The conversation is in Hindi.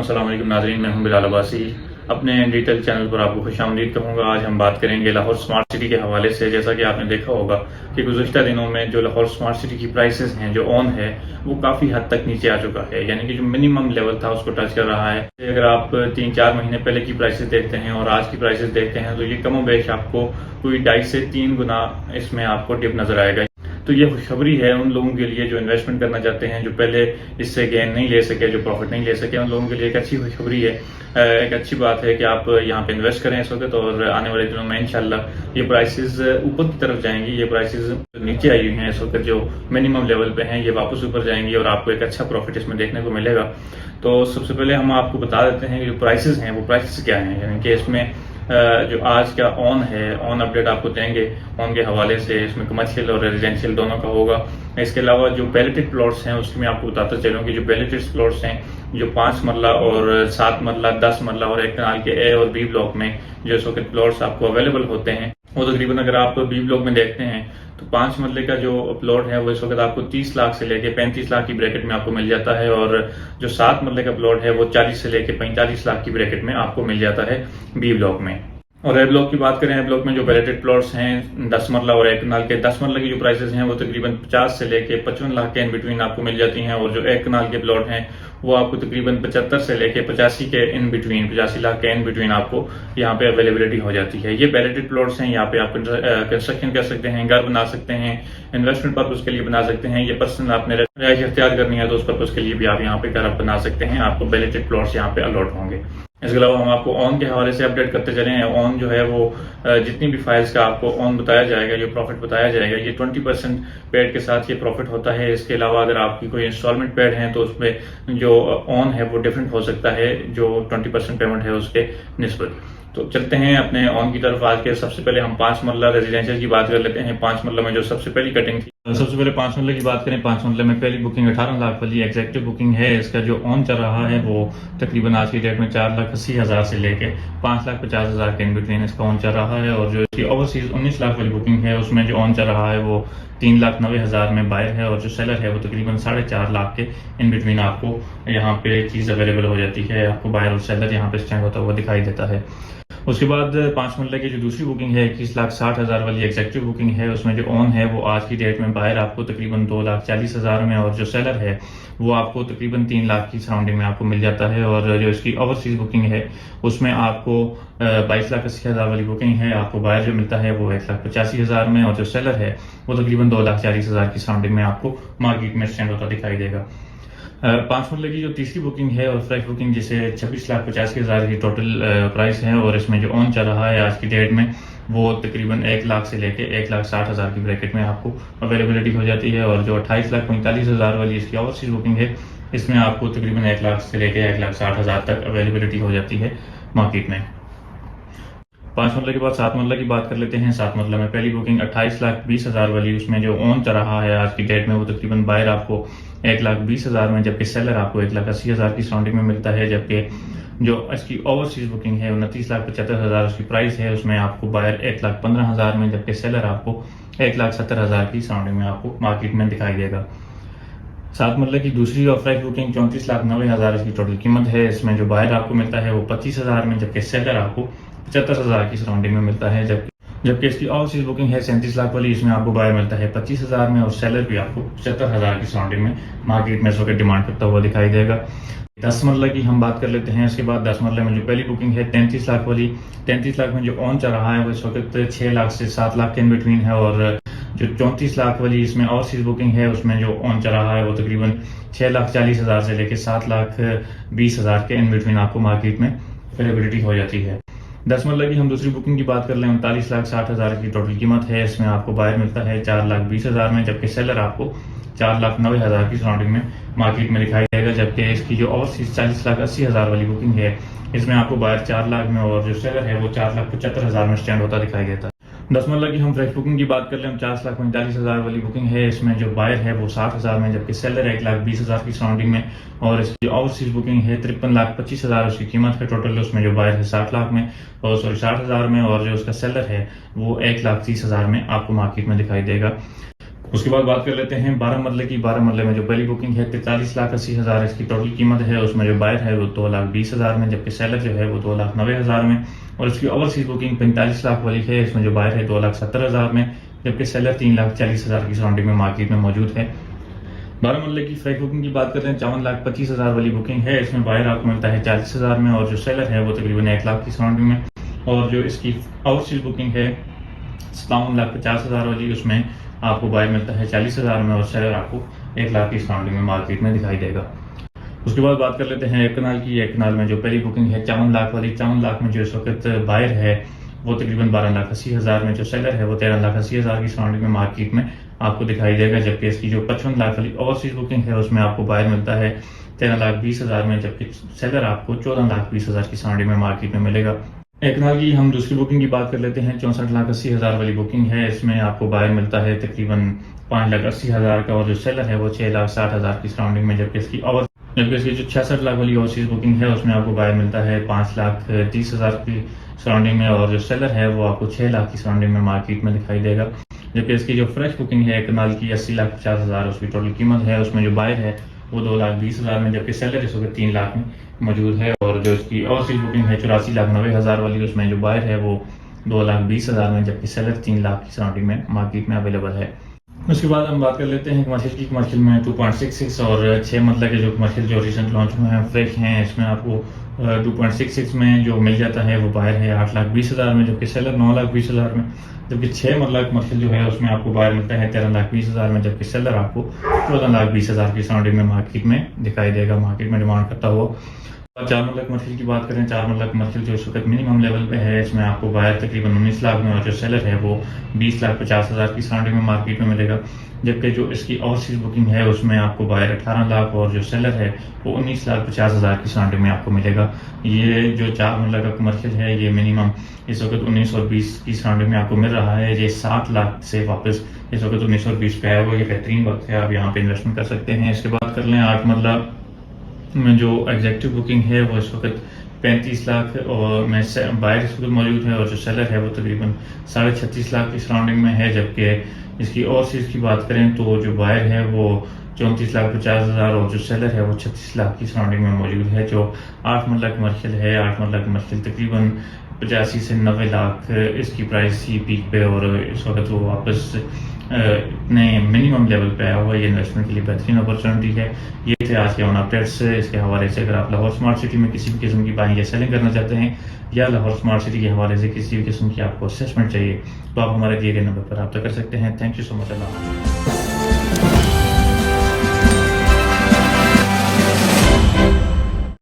अस्सलाम वालेकुम नाज़रीन, मैं हूं बिलाल अब्बासी। अपने डिजिटल चैनल पर आपको खुशामदीद कहूँगा। आज हम बात करेंगे लाहौर स्मार्ट सिटी के हवाले से। जैसा कि आपने देखा होगा कि गुज़श्ता दिनों में जो लाहौर स्मार्ट सिटी की प्राइसेस हैं, जो ऑन है, वो काफ़ी हद तक नीचे आ चुका है, यानी कि जो मिनिमम लेवल था उसको टच कर रहा है। अगर आप 3-4 महीने पहले की प्राइसेस देखते हैं और आज की प्राइसेस देखते हैं तो ये कम बेश आपको कोई 2.5 से 3 गुना इसमें आपको डिप नजर आएगा। तो ये खुशखबरी है उन लोगों के लिए जो इन्वेस्टमेंट करना चाहते हैं, जो पहले इससे गेन नहीं ले सके, जो प्रॉफिट नहीं ले सके, उन लोगों के लिए एक अच्छी खुशखबरी है। एक अच्छी बात है कि आप यहाँ पे इन्वेस्ट करें इस वक्त, और आने वाले दिनों में इंशाल्लाह ये प्राइसेस ऊपर की तरफ जाएंगी। ये प्राइसेस नीचे आई हुई हैं इस वक्त, जो मिनिमम लेवल पे हैं, ये वापस ऊपर जाएंगी और आपको एक अच्छा प्रॉफिट इसमें देखने को मिलेगा। तो सबसे पहले हम आपको बता देते हैं कि जो प्राइसेस हैं वो प्राइसेस क्या हैं, यानी कि इसमें जो आज का ऑन है, ऑन अपडेट आपको देंगे ऑन के हवाले से। इसमें कमर्शियल और रेजिडेंशियल दोनों का होगा। इसके अलावा जो पैलेटेड प्लॉट्स हैं उसमें आपको बताता चलूँ कि जो पैलेटेड प्लॉट्स हैं, जो 5 मरला और 7 मरला, 10 मरला और 1 कनाल के ए और बी ब्लॉक में जो इस वक्त प्लॉट्स आपको अवेलेबल होते हैं, वो तकरीबन अगर आप बी ब्लॉक में देखते हैं तो 5 मरले का जो प्लॉट है वो इस वक्त आपको 30 लाख से लेके 35 लाख की ब्रैकेट में आपको मिल जाता है, और जो 7 मरले का प्लॉट है वो 40 से लेके 45 लाख की ब्रैकेट में आपको मिल जाता है बी ब्लॉक में। और ए ब्लॉक की बात करें, ए ब्लॉक में जो पैलेटेड प्लॉट्स हैं 10 मरला और 1 कनाल के, 10 मरला की जो प्राइसेस हैं वो तकरीबन 50 से लेके 55 लाख के इन बिटवीन आपको मिल जाती हैं, और जो 1 कनाल के प्लॉट हैं वो आपको तकरीबन 75 से लेके 85 के इन बिटवीन, 85 लाख के इन बिटवीन आपको यहाँ पे अवेलेबिलिटी हो जाती है। ये पैलेटेड प्लॉट्स हैं, यहाँ पे आप कंस्ट्रक्शन कर सकते हैं, घर बना सकते हैं, इन्वेस्टमेंट पर्पज के लिए बना सकते हैं। ये पर्सनल आपने रिहाइश इख्तियार करनी है तो उस पर्पज के लिए भी आप यहाँ पे घर बना सकते हैं। आपको पैलेटेड प्लॉट्स यहाँ पे अलॉट होंगे। इसके अलावा हम आपको ऑन के हवाले से अपडेट करते चले हैं। ऑन जो है वो जितनी भी फाइल्स का आपको ऑन बताया जाएगा, जो प्रॉफिट बताया जाएगा, ये 20% पेड के साथ ये प्रॉफिट होता है। इसके अलावा अगर आपकी कोई इंस्टॉलमेंट पेड है तो उसमें जो ऑन है वो डिफरेंट हो सकता है, जो 20% पेमेंट है उसके निस्बत। तो चलते हैं अपने ऑन की तरफ। आज के सबसे पहले हम 5 मरला रेजिडेंशियल की बात कर लेते हैं। 5 मरला में जो सबसे पहली कटिंग थी, सबसे पहले 5 मरले की बात करें। 5 मरले में पहली बुकिंग 18 लाख वाली एग्जैक्टिव बुकिंग है। इसका जो ऑन चल रहा है वो तकरीबन आज की डेट में 4,80,000 से लेके 5,50,000 के इन बिटवीन इसका ऑन चल रहा है। और जो इसकी ओवरसीज 19 लाख वाली बुकिंग है उसमें जो ऑन चल रहा है वो 3,90,000 में बायर है, और जो सेलर है वो तकरीबन 4.5 लाख के इन बिटवीन आपको यहाँ पे चीज अवेलेबल हो जाती है। आपको बायर और सेलर यहाँ पे स्टैंड होता हुआ दिखाई देता है। उसके बाद 5 मरले की जो दूसरी बुकिंग है 21,60,000 वाली एग्जेक्टिव बुकिंग है, उसमें जो ऑन है वो आज की डेट में बाहर आपको तकरीबन 2,40,000 में, और जो सेलर है वो आपको तकरीबन 3 लाख की सराउंडिंग में आपको मिल जाता है। और जो इसकी ओवरसीज बुकिंग है उसमें आपको 22,80,000 वाली बुकिंग है, आपको बाहर जो मिलता है वो 1,85,000 में, और जो सेलर है वो तकरीबन 2,40,000 की सराउंडिंग में आपको मार्केट में स्टैंड होता दिखाई देगा। 5 मरले की जो तीसरी बुकिंग है और फ्रेश बुकिंग, जिसे 26,85,000 की टोटल प्राइस है, और इसमें जो ऑन चल रहा है आज की डेट में वो तकरीबन 1 लाख से लेके 1,60,000 की ब्रैकेट में आपको अवेलेबिलिटी हो जाती है। और जो 28,45,000 वाली इसकी ओवरसीज बुकिंग है इसमें आपको तकरीबन 1 लाख से लेके 1,60,000 तक अवेलेबिलिटी हो जाती है मार्केट में। 5 मरले के बाद 7 मरला की बात कर लेते हैं। 7 मरला में पहली बुकिंग 28,20,000 वाली, उसमें जो ऑन चल रहा है आज की डेट में वो तकरीबन बायर आपको 1,20,000 में, जबकि सेलर आपको 1,80,000 की सराउंडिंग में मिलता है। जबकि जो इसकी ओवरसीज बुकिंग है 29,75,000 उसकी प्राइस है, उसमें आपको बायर 1,15,000 में, जबकि सेलर आपको 1,70,000 की सराउंडिंग में आपको मार्केट में दिखाई देगा। 7 मरले की दूसरी और फ्रेश बुकिंग 34,90,000 इसकी टोटल कीमत है। इसमें जो बायर आपको मिलता है वो 25,000 में, जबकि सेलर आपको 75,000 की सराउंडिंग में मिलता है। जबकि इसकी ओवरसीज बुकिंग है 37 लाख वाली, इसमें आपको बायर मिलता है 25,000 में, और सेलर भी आपको 75,000 की सराउंडिंग में मार्केट में इस वक्त डिमांड करता हुआ दिखाई देगा। 10 मरला की हम बात कर लेते हैं। इसके बाद 10 मरले में जो पहली बुकिंग है 33 लाख वाली, 33 लाख में जो ऑन चल रहा है वो इस वक्त 6 लाख से 7 लाख के इन बिटवीन है। और जो 34 लाख वाली इसमें ओवरसीज बुकिंग है उसमें जो ऑन चल रहा है वो तकरीबन 6,40,000 से लेकर 7,20,000 के इन बिटवीन आपको मार्केट में अवेलेबिलिटी हो जाती है। 10 मरला की हम दूसरी बुकिंग की बात कर लें, 39,60,000 की टोटल कीमत है। इसमें आपको बायर मिलता है 4,20,000 में, जबकि सेलर आपको 4,90,000 की सराउंडिंग में मार्केट में दिखाई देगा। जबकि इसकी जो ओवरसीज 40,80,000 वाली बुकिंग है इसमें आपको बायर 4 लाख में, और जो सेलर है वो 4,75,000 में स्टैंड होता दिखाई देता है। 10 मरला की हम फ्रेश बुकिंग की बात कर लें, 50,45,000 वाली बुकिंग है। इसमें जो बायर है वो 60,000 में, जबकि सेलर 1,20,000 की सराउंडिंग में, और इसकी ओवरसीज बुकिंग है 53,25,000 उसकी कीमत है टोटल। उसमें जो बायर है 60 लाख में, और 60,000 में, और जो उसका सेलर है वो 1,30,000 में आपको मार्केट में दिखाई देगा। उसके बाद बात कर लेते हैं 12 मरले की। 12 मरले में जो पहली बुकिंग है 43,80,000 इसकी टोटल कीमत है। उसमें जो बायर है वो 2,20,000 में, जबकि सेलर जो है वो 2,90,000 में। और इसकी ओवरसीज बुकिंग 45 लाख वाली है। इसमें जो बायर है 2,70,000 में, जबकि सेलर 3,40,000 की सराउंडिंग में मार्केट में मौजूद है। 12 मरले की फ्रेश बुकिंग की बात करते हैं 54,25,000 वाली बुकिंग है। इसमें बायर आपको मिलता है 40,000 में और जो सेलर है वो तकरीबन 1 लाख की सराउंडिंग में। और जो इसकी ओवरसीज बुकिंग है 57,50,000 वाली, उसमें आपको बायर मिलता है 40,000 में और सेलर आपको 1 लाख की सराउंडिंग में मार्केट में दिखाई देगा। उसके बाद बात कर लेते हैं 1 कनाल की। 1 कनाल में जो पहली बुकिंग है 54 लाख वाली। 54 लाख में जो इस वक्त बायर है वो तकरीबन 12,80,000 में, जो सेलर है वो 13,80,000 की सराउंडिंग में मार्केट में आपको दिखाई देगा। जबकि इसकी जो 55 लाख वाली ओवरसीज बुकिंग है उसमें आपको बायर मिलता है 13,20,000 में, जबकि सेलर आपको 14,20,000 की सराउंडिंग में मार्केट में मिलेगा। 1 कनाल की हम दूसरी बुकिंग की बात कर लेते हैं 64,80,000 वाली बुकिंग है। इसमें आपको बायर मिलता है तकरीबन 5,80,000 का और जो सेलर है वो 6,60,000 की सराउंडिंग में, जबकि इसकी जो 66 लाख वाली ओवरसीज बुकिंग है उसमें आपको बायर मिलता है 5,30,000 की सराउंडिंग में और जो सेलर है वो आपको 6 लाख की सराउंडिंग में मार्केट में दिखाई देगा। जबकि इसकी जो फ्रेश बुकिंग है 1 कनाल की 80,50,000 उसकी टोटल कीमत है। उसमें जो बायर है वो 2,20,000 में, जबकि सेलर इस वक्त 3 लाख में मौजूद है। और जो इसकी ओवरसीज बुकिंग है 84,90,000 वाली, उसमें जो बायर है वो 2,20,000 में, जबकि सेलर 3 लाख की सराउंडिंग में मार्केट में अवेलेबल है। उसके बाद हम बात कर लेते हैं कमर्शियल की। कमर्शियल में 2.66 और 6 मतलब के जो कमर्शियल जो रिसेंट लॉन्च हुए हैं फ्रेश हैं, इसमें आपको 2.66 में जो मिल जाता है वो बायर है 8,20,000 में, जबकि सेलर 9,20,000 में। जबकि 6 मतलब कमर्शियल जो है उसमें आपको बायर मिलता है 13,20,000 में, जबकि सेलर आपको 14,20,000 की सराउंडिंग में मार्केट में दिखाई देगा, मार्केट में डिमांड करता हुआ। 4 मरला कमर्शियल की बात करें, 4 मरला कमर्शियल जो इस वक्त मिनिमम लेवल पे है, इसमें आपको बायर तकरीबन 19 लाख में और जो सेलर है वो 20,50,000 की सराउंडिंग में मार्केट में मिलेगा। जबकि जो इसकी ओवरसीज बुकिंग है उसमें आपको बायर 18 लाख और जो सेलर है वो 19,50,000 की सराउंडिंग में आपको मिलेगा। ये जो 4 मरला का कमर्शियल है ये मिनिमम इस वक्त 19 और 20 की सराउंडिंग में आपको मिल रहा है। ये 60 लाख से वापस इस वक्त 19 और 20 पे आया हुआ, ये बेहतरीन वक्त है, आप यहाँ पे इन्वेस्टमेंट कर सकते हैं। इसके बाद कर लें 8 मरला में जो एग्जेक्टिव बुकिंग है वो इस वक्त 35 लाख और में बायर इस वक्त मौजूद है और जो सेलर है वो तकरीबन 36.5 लाख की सराउंडिंग में है। जबकि इसकी ओवरसीज की बात करें तो जो बायर है वो 34,50,000 और जो सेलर है वो 36 लाख की सराउंडिंग में मौजूद है। जो 8 मरला कमर्शियल है, 8 मरला कमर्शियल तकरीबन 85 से 90 लाख इसकी प्राइस थी पीक पे और इस वक्त वो वापस इतने मिनिमम लेवल पे आया हुआ। ये इन्वेस्टमेंट के लिए बेहतरीन अपॉर्चुनिटी है। ये थे आज के ऑन अपडेट्स। इसके हवाले से अगर आप लाहौर स्मार्ट सिटी में किसी भी किस्म की बाइंग या सेलिंग करना चाहते हैं या लाहौर स्मार्ट सिटी के हवाले से किसी भी किस्म की आपको असेसमेंट चाहिए तो आप हमारे दिए गए नंबर पर रब्ता कर सकते हैं। Thank you so much. Allah.